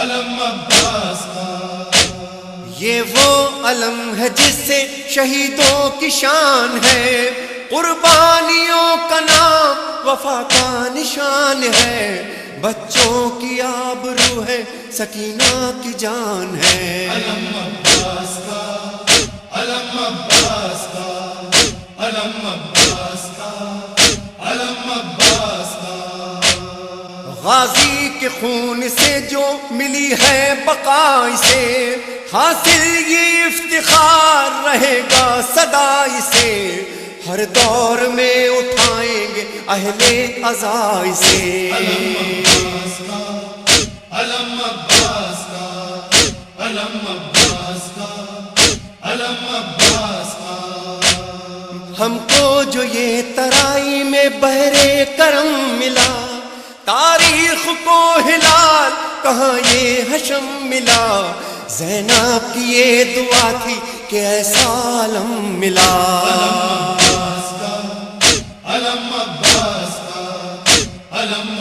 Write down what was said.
علم عباس کا، یہ وہ علم ہے جس سے شہیدوں کی شان ہے، قربانیوں کا نام وفا کا نشان ہے، بچوں کی آبرو ہے سکینہ کی جان ہے۔ علم عباس کا، علم عباس کا، علم عباس کا، علم عباس کا، غازی کے خون سے جو ملی ہے بقا اسے، حاصل یہ افتخار رہے گا سدا اسے، ہر دور میں اٹھائیں گے اہل عزا اسے۔ علم عباس کا، علم عباس کا، علم عباس کا، علم عباس کا، ہم کو جو یہ ترائی میں بحر کرم ملا، تاریخ کو ہلال کہاں یہ حشم ملا، زینب کی یہ دعا تھی کہ ایسا عالم ملا۔ علم عباس کا، علم عباس کا، علم